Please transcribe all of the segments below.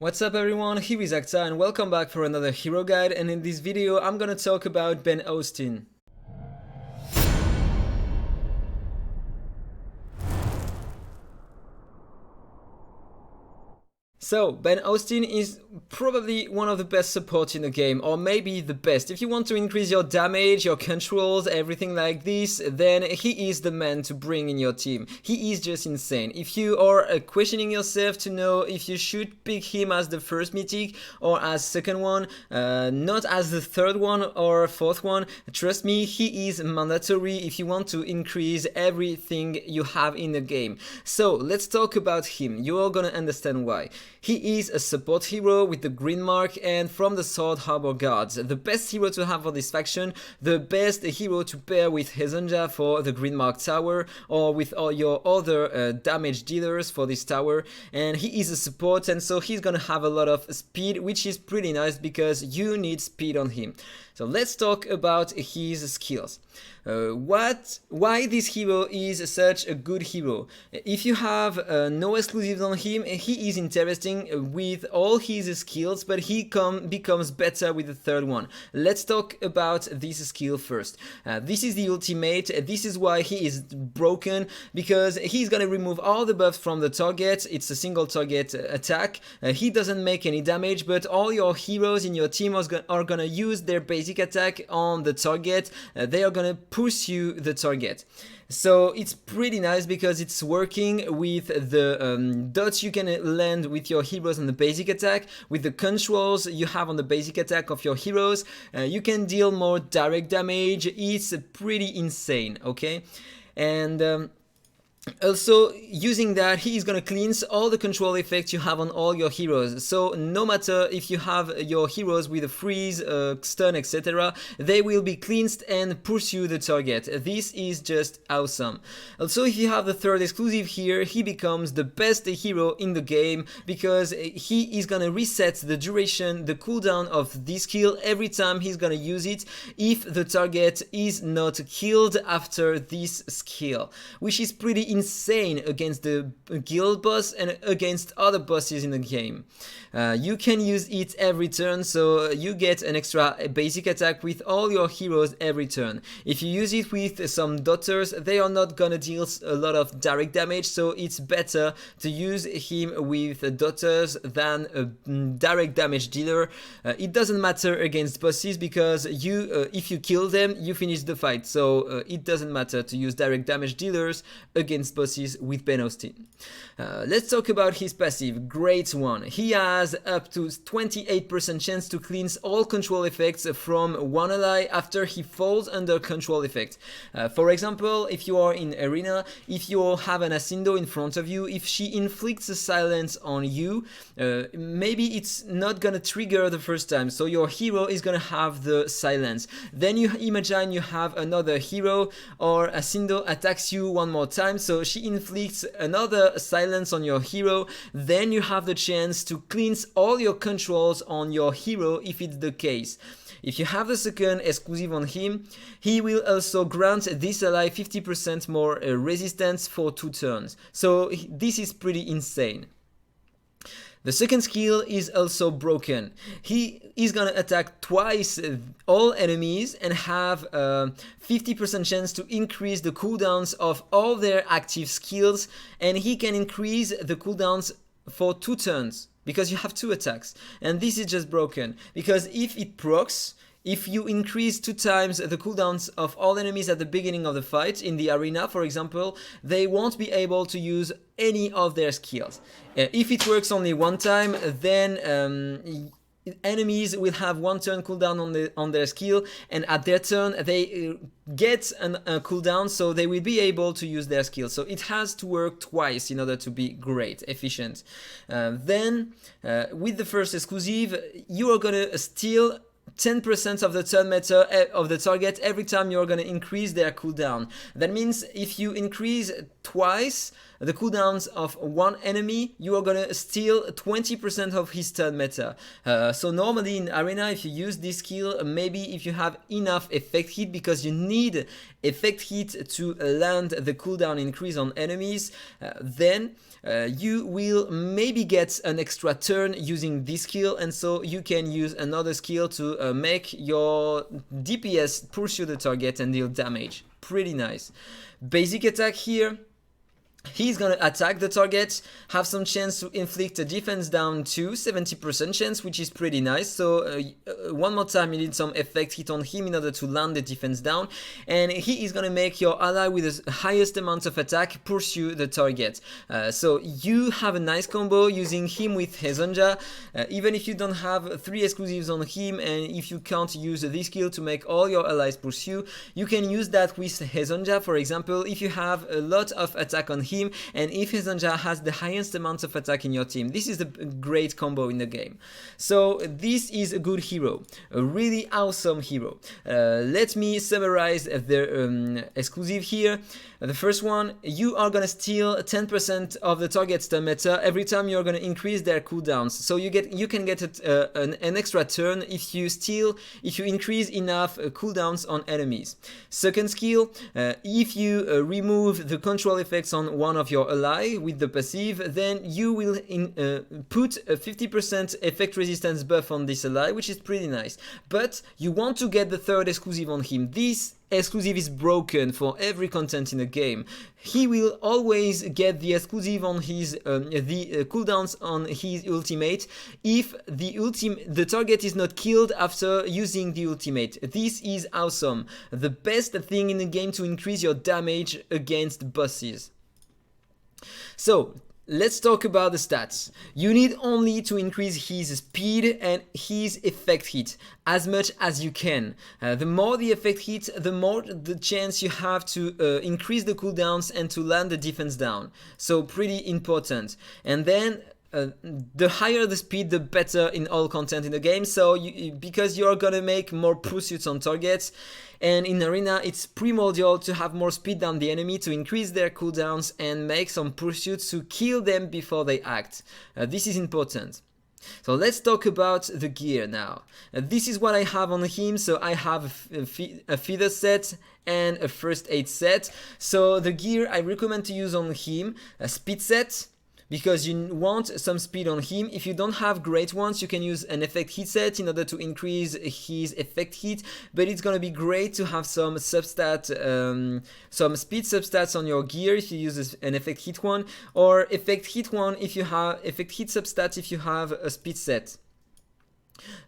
What's up everyone, here is AhkTaar and welcome back for another hero guide, and in this video I'm gonna talk about Ben Austin. So, Ben Austin is probably one of the best supports in the game, or maybe the best. If you want to increase your damage, your controls, everything like this, then he is the man to bring in your team. He is just insane. If you are questioning yourself to know if you should pick him as the first mythic or as second one, not as the third one or fourth one, trust me, he is mandatory if you want to increase everything you have in the game. So, let's talk about him. You are gonna understand why. He is a support hero with the green mark and from the Sword Harbor Guards. The best hero to have for this faction, the best hero to pair with Hezonja for the green mark tower or with all your other damage dealers for this tower. And he is a support, and so he's gonna have a lot of speed, which is pretty nice because you need speed on him. So let's talk about his skills. Why this hero is such a good hero? If you have no exclusives on him, he is interesting with all his skills, but he becomes better with the third one. Let's talk about this skill first. This is the ultimate. This is why he is broken, because he's gonna remove all the buffs from the target. It's a single target attack. He doesn't make any damage, but all your heroes in your team are gonna use their basic attack on the target. They are gonna pursue the target. So it's pretty nice because it's working with the dots you can land with your heroes on the basic attack, with the controls you have on the basic attack of your heroes. You can deal more direct damage. It's pretty insane, okay? And also, using that, he is gonna cleanse all the control effects you have on all your heroes. So no matter if you have your heroes with a freeze, stun, etc., they will be cleansed and pursue the target. This is just awesome. Also, if you have the third exclusive here, he becomes the best hero in the game because he is gonna reset the duration, the cooldown of this skill every time he's gonna use it if the target is not killed after this skill, which is pretty insane against the guild boss and against other bosses in the game. You can use it every turn, so you get an extra basic attack with all your heroes every turn. If you use it with some daughters, they are not gonna deal a lot of direct damage, so it's better to use him with daughters than a direct damage dealer. It doesn't matter against bosses because if you kill them, you finish the fight, so it doesn't matter to use direct damage dealers against bosses with Ben Austin. Let's talk about his passive. Great one. He has up to 28% chance to cleanse all control effects from one ally after he falls under control effect. For example, if you are in arena, if you have an Asindo in front of you, if she inflicts a silence on you, maybe it's not gonna trigger the first time, so your hero is gonna have the silence. Then you imagine you have another hero or Asindo attacks you one more time, so she inflicts another silence on your hero. Then you have the chance to cleanse all your controls on your hero if it's the case. If you have the second exclusive on him, he will also grant this ally 50% more resistance for 2 turns. So this is pretty insane. The second skill is also broken. He is gonna attack twice all enemies and have 50% chance to increase the cooldowns of all their active skills, and he can increase the cooldowns for 2 turns because you have 2 attacks. And this is just broken because if it procs, if you increase 2 times the cooldowns of all enemies at the beginning of the fight in the arena, for example, they won't be able to use any of their skills. If it works only 1 time, then enemies will have 1 turn cooldown on their skill, and at their turn they get a cooldown, so they will be able to use their skill. So it has to work twice in order to be great, efficient. Then with the first exclusive, you are gonna steal 10% of the turn meter of the target every time you're gonna increase their cooldown. That means if you increase twice the cooldowns of one enemy, you are gonna steal 20% of his turn meta. So normally in arena, if you use this skill, maybe if you have enough effect hit, because you need effect hit to land the cooldown increase on enemies, then you will maybe get an extra turn using this skill, and so you can use another skill to make your DPS pursue the target and deal damage. Pretty nice. Basic attack here. He's gonna attack the target, have some chance to inflict a defense down to 70% chance, which is pretty nice. So one more time, you need some effect hit on him in order to land the defense down, and he is gonna make your ally with the highest amount of attack pursue the target. So you have a nice combo using him with Hezonja. Even if you don't have 3 exclusives on him, and if you can't use this skill to make all your allies pursue, you can use that with Hezonja. For example, if you have a lot of attack on him, and if Hezonja has the highest amount of attack in your team, this is a great combo in the game. So this is a good hero, a really awesome hero. Let me summarize the exclusive here. The first one, you are gonna steal 10% of the target's turn meta every time you're gonna increase their cooldowns. So you can get an extra turn if you increase enough cooldowns on enemies. Second skill, if you remove the control effects on one of your ally with the passive, then you will put a 50% effect resistance buff on this ally, which is pretty nice. But you want to get the third exclusive on him. This exclusive is broken for every content in the game. He will always get the exclusive on his cooldowns on his ultimate if the target is not killed after using the ultimate. This is awesome. The best thing in the game to increase your damage against bosses. So let's talk about the stats. You need only to increase his speed and his effect hit as much as you can. The more the effect hit, the more the chance you have to increase the cooldowns and to land the defense down. So pretty important. And then the higher the speed, the better in all content in the game. So because you're gonna make more pursuits on targets, and in arena it's primordial to have more speed than the enemy to increase their cooldowns and make some pursuits to kill them before they act. This is important. So let's talk about the gear now. This is what I have on him. So I have a feather set and a first aid set. So the gear I recommend to use on him, a speed set, because you want some speed on him. If you don't have great ones, you can use an effect hit set in order to increase his effect hit, but it's gonna be great to have some substat, some speed substats on your gear if you use an effect hit one, or effect hit one if you have effect hit substats if you have a speed set.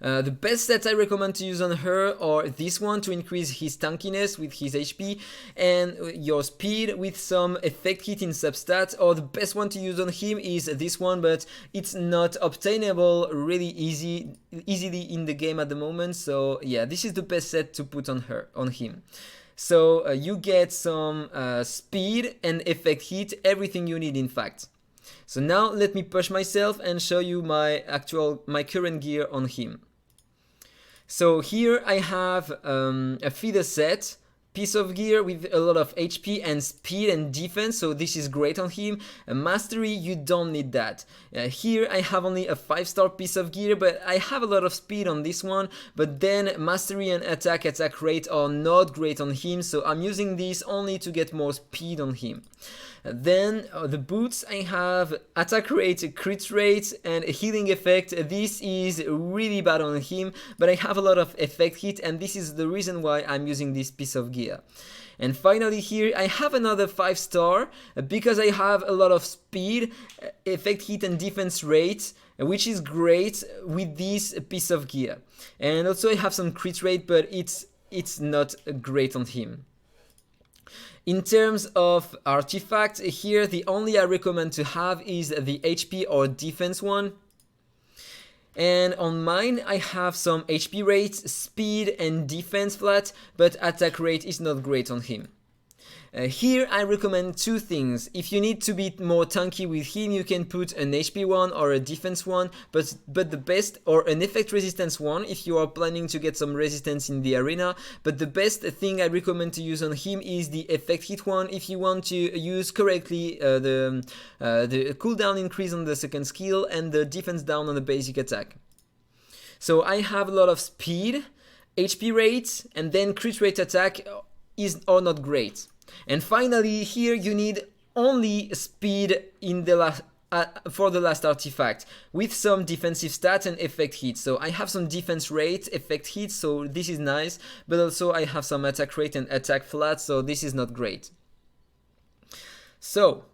The best sets I recommend to use on her are this one to increase his tankiness with his HP and your speed with some effect hit in substat, or the best one to use on him is this one, but it's not obtainable really easily in the game at the moment. So yeah, this is the best set to put on him. So you get some speed and effect hit, everything you need in fact. So now let me push myself and show you my current gear on him. So here I have a feather set, piece of gear with a lot of HP and speed and defense, so this is great on him. Mastery, you don't need that. Here I have only a 5-star piece of gear, but I have a lot of speed on this one, but then mastery and attack rate are not great on him, so I'm using this only to get more speed on him. Then the boots, I have attack rate, crit rate and healing effect. This is really bad on him, but I have a lot of effect hit, and this is the reason why I'm using this piece of gear. And finally here I have another 5-star because I have a lot of speed, effect hit and defense rate, which is great with this piece of gear. And also I have some crit rate, but it's not great on him. In terms of artifacts, here the only I recommend to have is the HP or defense one. And on mine I have some HP rate, speed and defense flat, but attack rate is not great on him. Here I recommend two things. If you need to be more tanky with him, you can put an HP one or a defense one, but the best, or an effect resistance one if you are planning to get some resistance in the arena. But the best thing I recommend to use on him is the effect hit one if you want to use correctly the cooldown increase on the second skill and the defense down on the basic attack. So I have a lot of speed, HP rate, and then crit rate attack are not great. And finally, here you need only speed in the for the last artifact, with some defensive stats and effect hits. So I have some defense rate, effect hits, so this is nice, but also I have some attack rate and attack flat, so this is not great. So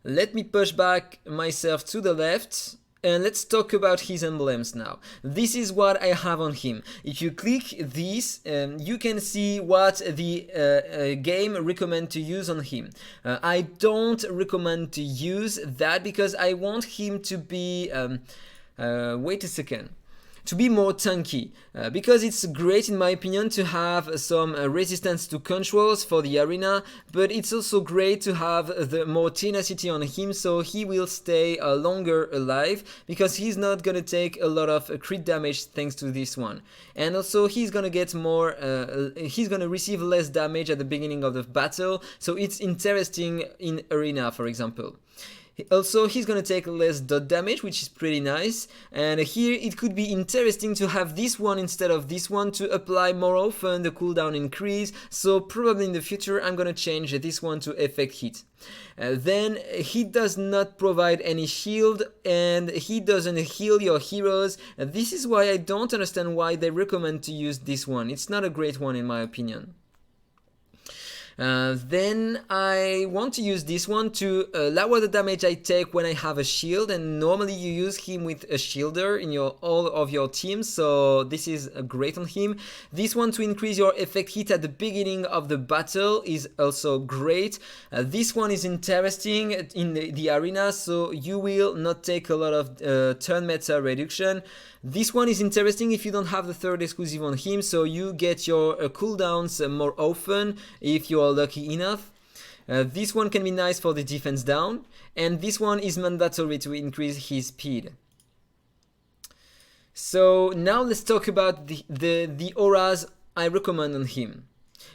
let me push back myself to the left. And let's talk about his emblems now. This is what I have on him. If you click this, you can see what the game recommend to use on him. I don't recommend to use that because I want him to be, wait a second, to be more tanky, because it's great in my opinion to have some resistance to controls for the arena, but it's also great to have the more tenacity on him, so he will stay longer alive, because he's not gonna take a lot of crit damage thanks to this one, and also he's gonna get more, he's gonna receive less damage at the beginning of the battle, so it's interesting in arena, for example. Also, he's gonna take less dot damage, which is pretty nice, and here it could be interesting to have this one instead of this one to apply more often the cooldown increase, so probably in the future I'm gonna change this one to effect hit. Then he does not provide any shield and he doesn't heal your heroes. This is why I don't understand why they recommend to use this one. It's not a great one in my opinion. Then I want to use this one to lower the damage I take when I have a shield, and normally you use him with a shielder in all of your teams, so this is great on him. This one to increase your effect hit at the beginning of the battle is also great. This one is interesting in the arena, so you will not take a lot of turn meta reduction. This one is interesting if you don't have the third exclusive on him, so you get your cooldowns more often if you are lucky enough. This one can be nice for the defense down, and this one is mandatory to increase his speed. So now let's talk about the auras I recommend on him.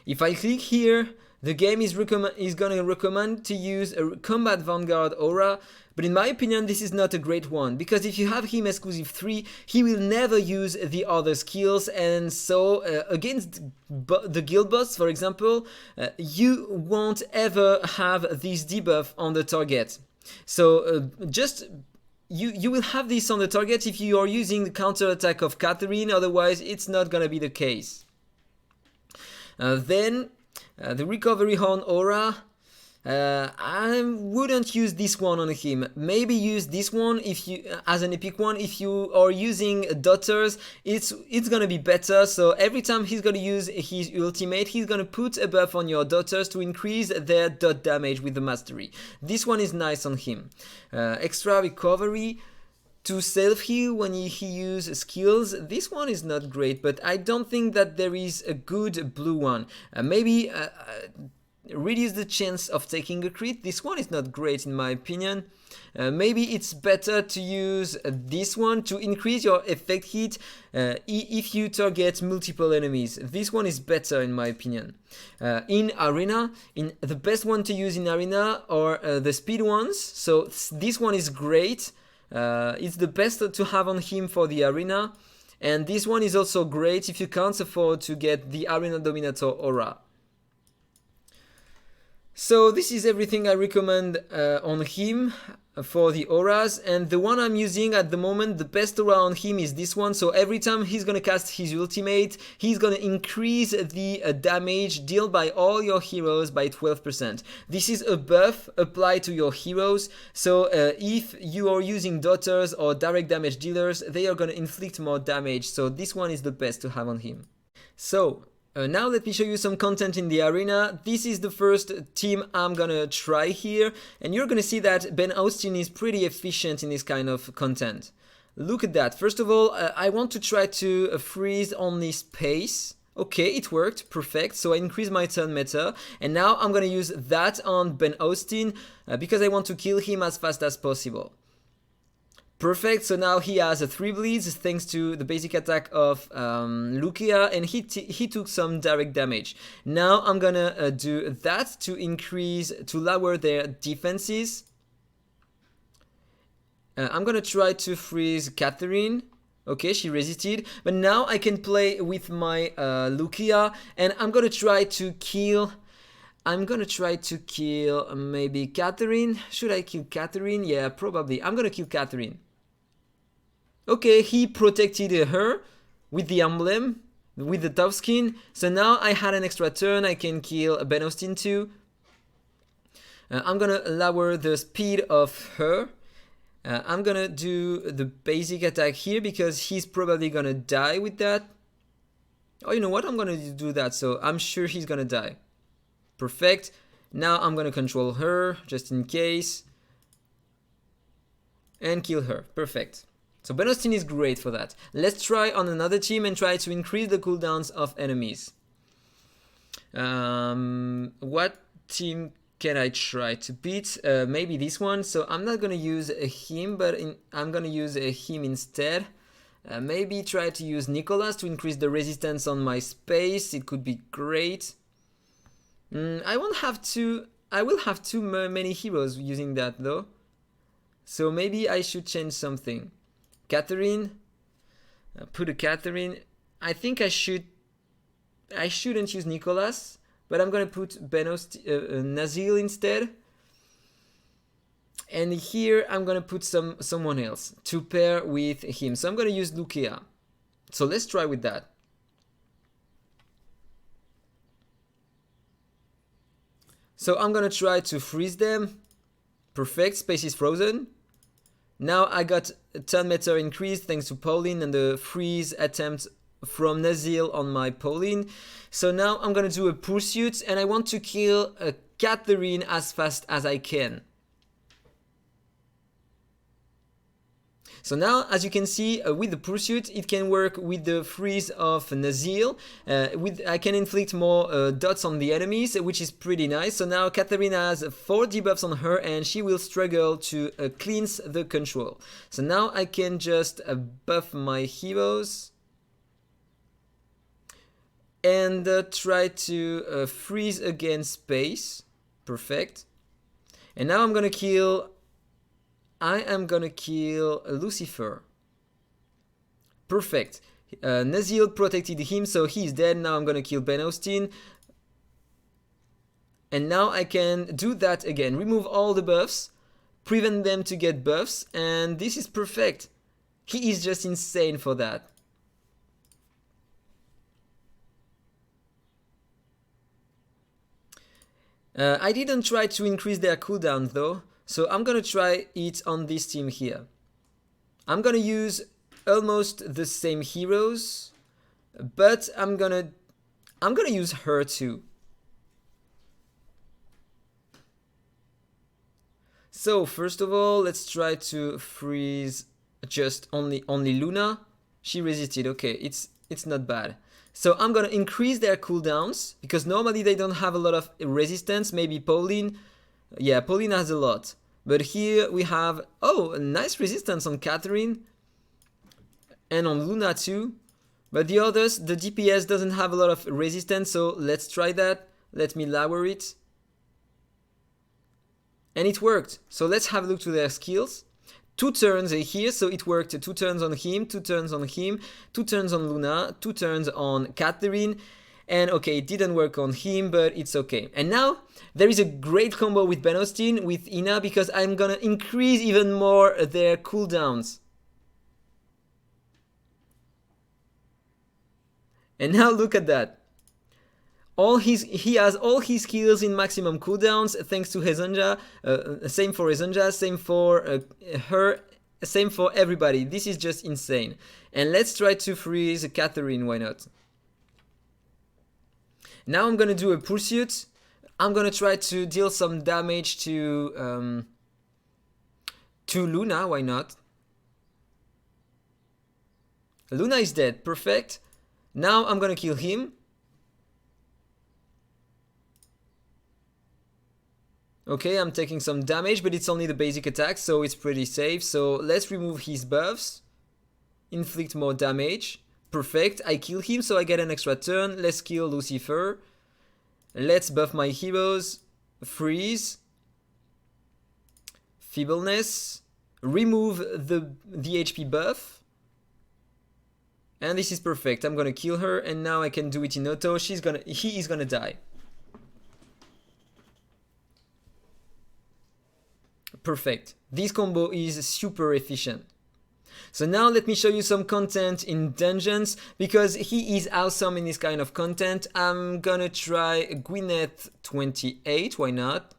If I click here, the game is gonna recommend to use a Combat Vanguard aura, but in my opinion this is not a great one, because if you have him exclusive 3, he will never use the other skills, and so against the guild boss, for example, you won't ever have this debuff on the target. So you will have this on the target if you are using the counter attack of Catherine, otherwise it's not gonna be the case. Then the Recovery Horn aura, I wouldn't use this one on him. Maybe use this one if you as an epic one if you are using daughters. It's gonna be better. So every time he's gonna use his ultimate, he's gonna put a buff on your daughters to increase their dot damage with the mastery. This one is nice on him. Extra recovery to self-heal when he uses skills. This one is not great, but I don't think that there is a good blue one. Maybe reduce the chance of taking a crit. This one is not great in my opinion. Maybe it's better to use this one to increase your effect hit if you target multiple enemies. This one is better in my opinion. In arena, the best one to use in arena are the speed ones. So this one is great. It's the best to have on him for the arena, and this one is also great if you can't afford to get the Arena Dominator aura. So this is everything I recommend on him for the auras, and the one I'm using at the moment, the best aura on him is this one. So every time he's gonna cast his ultimate, he's gonna increase the damage dealt by all your heroes by 12%. This is a buff applied to your heroes, so if you are using daughters or direct damage dealers, they are gonna inflict more damage, so this one is the best to have on him. So now let me show you some content in the arena. This is the first team I'm gonna try here, and you're gonna see that Ben Austin is pretty efficient in this kind of content. Look at that. First of all, I want to try to freeze only space Okay, it worked, perfect. So I increased my turn meta, and now I'm gonna use that on Ben Austin because I want to kill him as fast as possible. Perfect, so now he has 3 bleeds thanks to the basic attack of Lukia, and he took some direct damage. Now I'm gonna do that to lower their defenses. I'm gonna try to freeze Catherine. Okay, she resisted, but now I can play with my Lukia, and I'm gonna try to kill maybe Catherine. Should I kill Catherine? Yeah, probably. I'm gonna kill Catherine. Okay, he protected her with the emblem, with the tough skin. So now I had an extra turn. I can kill Ben Austin too. I'm gonna lower the speed of her. I'm gonna do the basic attack here because he's probably gonna die with that. Oh, you know what? I'm gonna do that, so I'm sure he's gonna die. Perfect. Now I'm gonna control her just in case and kill her. Perfect. So Ben Austin is great for that. Let's try on another team and try to increase the cooldowns of enemies. What team can I try to beat? Maybe this one. So I'm not gonna use him, but I'm gonna use him instead. Maybe try to use Nicholas to increase the resistance on my space. It could be great. I will have too many heroes using that though. So maybe I should change something. Catherine. Put a Catherine. I think I shouldn't use Nicholas, but I'm gonna put Nazil instead. And here I'm gonna put someone else to pair with him. So I'm gonna use Lukia. So let's try with that. So I'm gonna try to freeze them. Perfect, space is frozen. Now I got a turn meter increase thanks to Pauline and the freeze attempt from Nazil on my Pauline. So now I'm gonna do a pursuit and I want to kill Catherine as fast as I can. So now, as you can see, with the pursuit, it can work with the freeze of Nazil. I can inflict more dots on the enemies, which is pretty nice. So now Catherine has 4 debuffs on her and she will struggle to cleanse the control. So now I can just buff my heroes and try to freeze again space. Perfect. And now I am gonna kill Lucifer. Perfect. Nazil protected him, so he's dead. Now I'm gonna kill Ben Austin. And now I can do that again. Remove all the buffs, prevent them to get buffs, and this is perfect. He is just insane for that. I didn't try to increase their cooldown though. So I'm gonna try it on this team here. I'm gonna use almost the same heroes, but I'm gonna use her too. So first of all, let's try to freeze just only Luna. She resisted. Okay, it's not bad. So I'm gonna increase their cooldowns because normally they don't have a lot of resistance. Maybe Pauline. Yeah, Pauline has a lot. But here we have, a nice resistance on Catherine. And on Luna too. But the others, the DPS doesn't have a lot of resistance, so let's try that. Let me lower it. And it worked. So let's have a look to their skills. 2 turns here, so it worked. 2 turns on him, 2 turns on him, 2 turns on Luna, 2 turns on Catherine. And okay, it didn't work on him, but it's okay. And now there is a great combo with Ben Austin, with Ina, because I'm gonna increase even more their cooldowns. And now look at that. He has all his skills in maximum cooldowns thanks to Hezonja. Same for Hezonja, same for her, same for everybody. This is just insane. And let's try to freeze Catherine, why not? Now I'm gonna do a pursuit. I'm gonna try to deal some damage to Luna, why not? Luna is dead, perfect. Now I'm gonna kill him. Okay, I'm taking some damage, but it's only the basic attack, so it's pretty safe. So let's remove his buffs. Inflict more damage. Perfect, I kill him, so I get an extra turn. Let's kill Lucifer. Let's buff my heroes. Freeze. Feebleness. Remove the HP buff. And this is perfect. I'm gonna kill her, and now I can do it in auto. He is gonna die. Perfect. This combo is super efficient. So now let me show you some content in dungeons, because he is awesome in this kind of content. I'm gonna try Gwyneth 28, why not,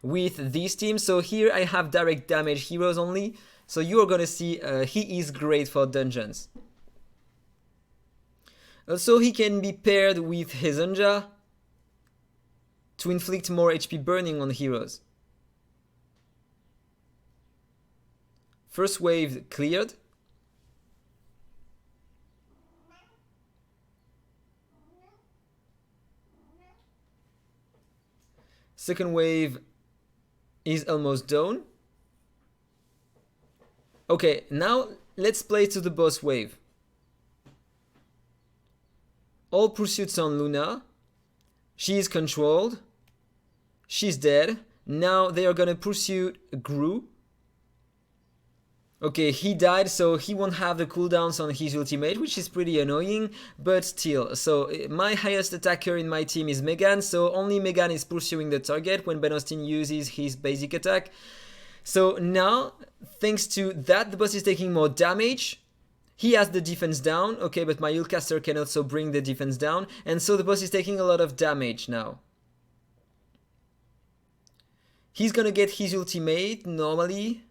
with this team. So here I have direct damage heroes only, so you are gonna see he is great for dungeons. Also, he can be paired with Hezonja to inflict more HP burning on heroes. First wave cleared. Second wave is almost done. Okay, now let's play to the boss wave. All pursuits on Luna. She is controlled. She's dead. Now they are gonna pursue Gru. Okay, he died, so he won't have the cooldowns on his ultimate, which is pretty annoying, but still. So my highest attacker in my team is Megan, so only Megan is pursuing the target when Ben Austin uses his basic attack. So now, thanks to that, the boss is taking more damage. He has the defense down, okay, but my AhkTaar can also bring the defense down, and so the boss is taking a lot of damage now. He's gonna get his ultimate normally.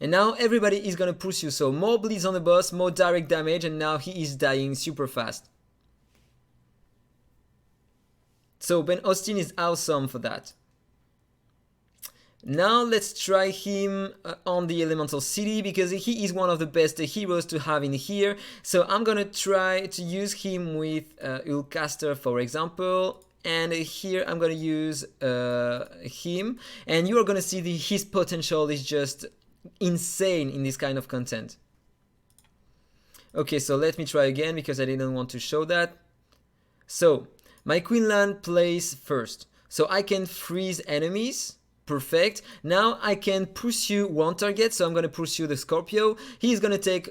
And now everybody is gonna pursue, so more bleeds on the boss, more direct damage, and now he is dying super fast. So Ben Austin is awesome for that. Now let's try him on the Elemental City, because he is one of the best heroes to have in here. So I'm gonna try to use him with AhkTaar, for example. And here I'm gonna use him. And you are gonna see his potential is just insane in this kind of content. Okay, so let me try again, because I didn't want to show that. So my Queenland plays first, so I can freeze enemies. Perfect. Now I can pursue one target, so I'm gonna pursue the Scorpio. He's gonna take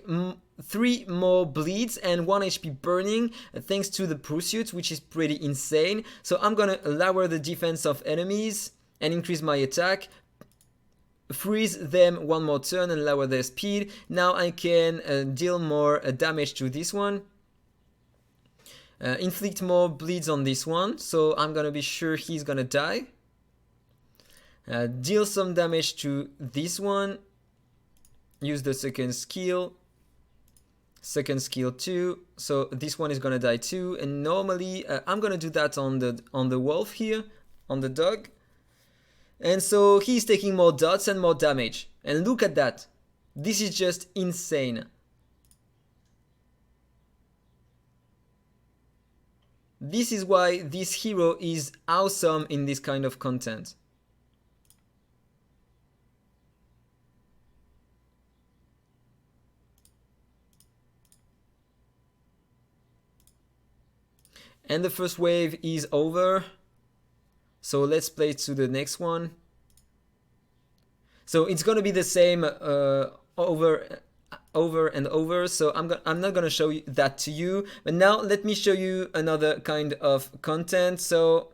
3 more bleeds and 1 HP burning thanks to the pursuit, which is pretty insane. So I'm gonna lower the defense of enemies and increase my attack. Freeze them 1 more turn and lower their speed. Now I can deal more damage to this one. Inflict more bleeds on this one, so I'm gonna be sure he's gonna die. Deal some damage to this one. Use the second skill too, so this one is gonna die too. And normally I'm gonna do that on the wolf here, on the dog. And so he's taking more dots and more damage. And look at that. This is just insane. This is why this hero is awesome in this kind of content. And the first wave is over. So let's play to the next one. So it's gonna be the same over and over. So I'm not gonna show you that to you. But now let me show you another kind of content. So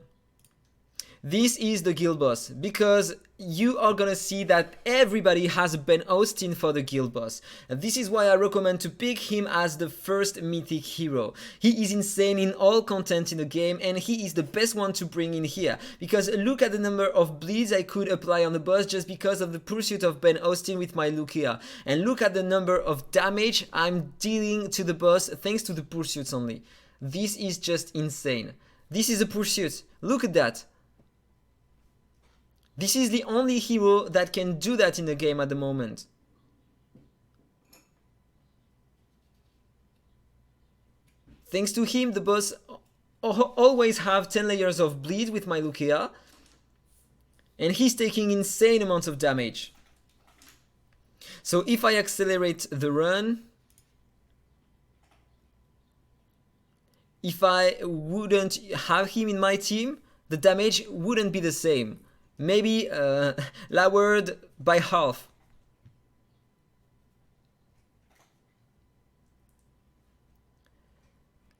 this is the guild boss, because you are gonna see that everybody has Ben Austin for the guild boss. This is why I recommend to pick him as the first mythic hero. He is insane in all content in the game, and he is the best one to bring in here, because look at the number of bleeds I could apply on the boss just because of the pursuit of Ben Austin with my Lucia, and look at the number of damage I'm dealing to the boss thanks to the pursuits only. This is just insane. This is a pursuit, look at that. This is the only hero that can do that in the game at the moment. Thanks to him, the boss always have 10 layers of bleed with my Lucia. And he's taking insane amounts of damage. So if I accelerate the run, if I wouldn't have him in my team, the damage wouldn't be the same. Maybe lowered by half.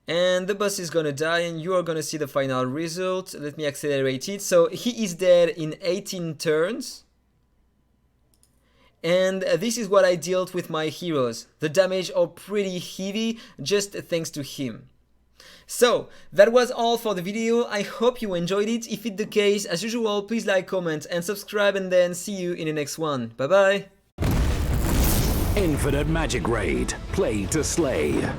And the boss is gonna die and you are gonna see the final result. Let me accelerate it. So he is dead in 18 turns. And this is what I dealt with my heroes. The damage are pretty heavy just thanks to him. So, that was all for the video. I hope you enjoyed it. If it's the case, as usual, please like, comment and subscribe, and then see you in the next one. Bye bye! Infinite Magicraid. Play to slay.